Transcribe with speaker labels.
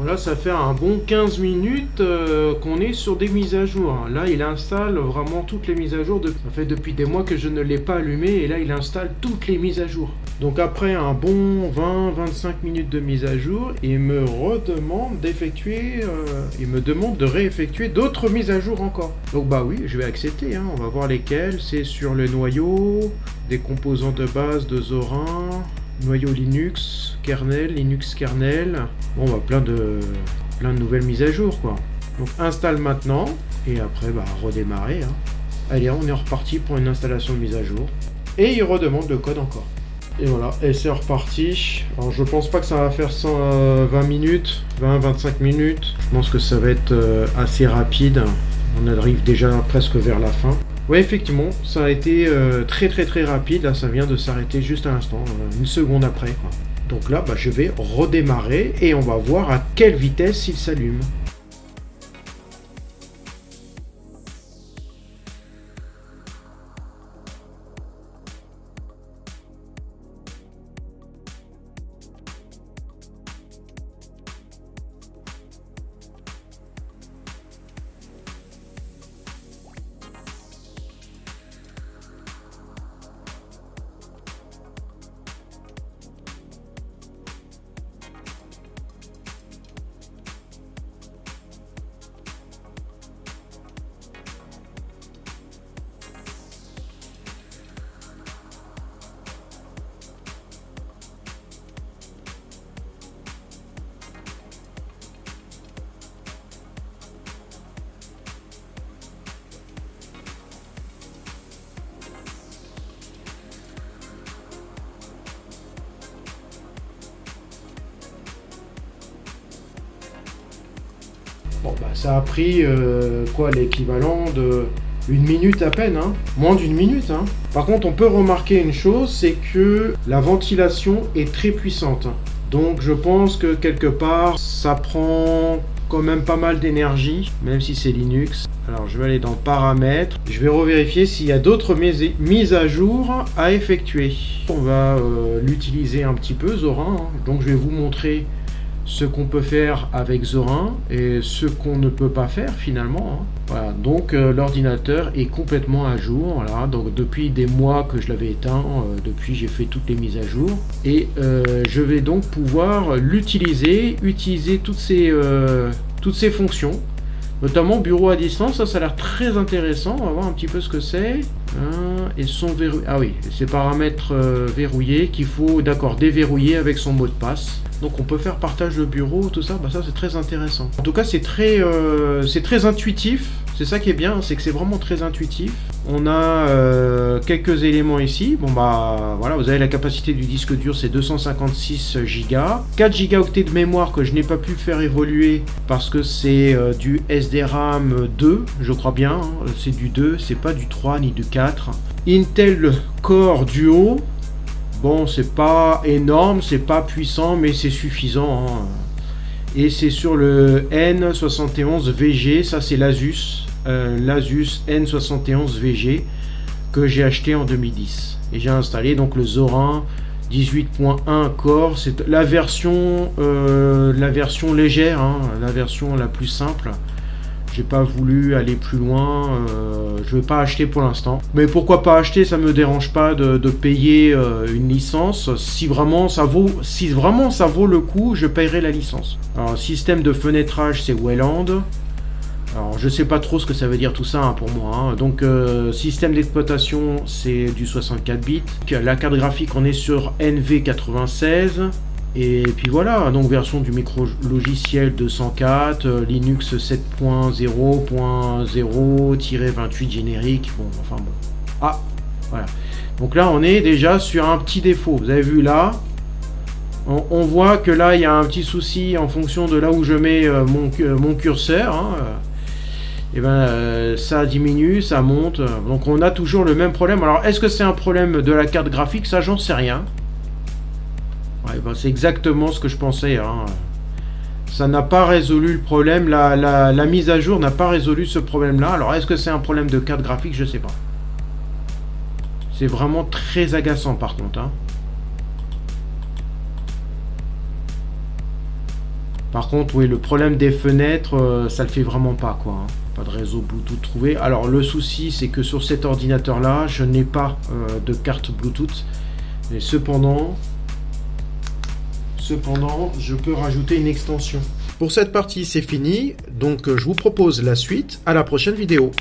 Speaker 1: Voilà, ça fait un bon 15 minutes qu'on est sur des mises à jour. Là, il installe vraiment toutes les mises à jour. Ça fait depuis des mois que je ne l'ai pas allumé et là, il installe toutes les mises à jour. Donc après un bon 20-25 minutes de mise à jour, il me redemande il me demande de réeffectuer d'autres mises à jour encore. Donc bah oui, je vais accepter, hein. On va voir lesquelles. C'est sur le noyau, des composants de base de Zorin, noyau Linux, kernel. Bon bah plein de nouvelles mises à jour quoi. Donc installe maintenant et après bah redémarrer, hein. Allez, on est reparti pour une installation de mise à jour. Et il redemande le code encore. Et voilà, et c'est reparti. Alors je pense pas que ça va faire 120 minutes, 20-25 minutes. Je pense que ça va être assez rapide. On arrive déjà presque vers la fin. Ouais, effectivement, ça a été très rapide. Là, ça vient de s'arrêter juste à l'instant, une seconde après, quoi. Donc là, bah, je vais redémarrer et on va voir à quelle vitesse il s'allume. Bon, bah, ça a pris l'équivalent de une minute à peine, hein. Moins d'une minute, hein. Par contre, on peut remarquer une chose, c'est que la ventilation est très puissante. Donc, je pense que quelque part, ça prend quand même pas mal d'énergie, même si c'est Linux. Alors, je vais aller dans Paramètres. Je vais revérifier s'il y a d'autres mises à jour à effectuer. On va l'utiliser un petit peu, Zorin, hein. Donc, je vais vous montrer ce qu'on peut faire avec Zorin et ce qu'on ne peut pas faire finalement, hein. Voilà, donc l'ordinateur est complètement à jour. Voilà, donc depuis des mois que je l'avais éteint, depuis j'ai fait toutes les mises à jour et je vais donc pouvoir utiliser toutes ces fonctions, notamment bureau à distance. Ça a l'air très intéressant. On va voir un petit peu ce que c'est. Et son verrouillé. Ah oui, ces paramètres verrouillés qu'il faut déverrouiller avec son mot de passe. Donc on peut faire partage de bureau, tout ça. Bah ça c'est très intéressant. En tout cas c'est très intuitif. C'est ça qui est bien, c'est que c'est vraiment très intuitif. On a quelques éléments ici. Bon bah voilà, vous avez la capacité du disque dur, c'est 256 Go. 4 gigaoctets de mémoire que je n'ai pas pu faire évoluer parce que c'est du SDRAM 2, je crois bien, hein. C'est du 2, c'est pas du 3 ni du 4. Intel Core Duo. Bon, c'est pas énorme, c'est pas puissant, mais c'est suffisant, hein. Et c'est sur le N71VG, ça c'est l'Asus N71VG que j'ai acheté en 2010. Et j'ai installé donc le Zorin 18.1 Core, c'est la version légère, hein, la version la plus simple. J'ai pas voulu aller plus loin, je vais pas acheter pour l'instant. Mais pourquoi pas acheter, ça me dérange pas de payer une licence. Si vraiment ça vaut le coup, je paierai la licence. Alors système de fenêtrage, c'est Wayland. Alors je sais pas trop ce que ça veut dire tout ça, hein, pour moi, hein. Donc système d'exploitation, c'est du 64 bits. La carte graphique, on est sur NV96. Et puis voilà, donc version du micro logiciel 204, Linux 7.0.0-28 générique. Bon, enfin bon. Ah, voilà. Donc là, on est déjà sur un petit défaut. Vous avez vu là, on voit que là, il y a un petit souci en fonction de là où je mets mon curseur, hein. Et ben ça diminue, ça monte. Donc on a toujours le même problème. Alors est-ce que c'est un problème de la carte graphique? Ça, j'en sais rien. Ouais, ben c'est exactement ce que je pensais, hein. Ça n'a pas résolu le problème. La mise à jour n'a pas résolu ce problème-là. Alors, est-ce que c'est un problème de carte graphique? Je sais pas. C'est vraiment très agaçant, par contre, hein. Par contre, oui, le problème des fenêtres, ça le fait vraiment pas, quoi. Hein. Pas de réseau Bluetooth trouvé. Alors, le souci, c'est que sur cet ordinateur-là, je n'ai pas de carte Bluetooth. Et cependant, je peux rajouter une extension. Pour cette partie, c'est fini. Donc, je vous propose la suite à la prochaine vidéo.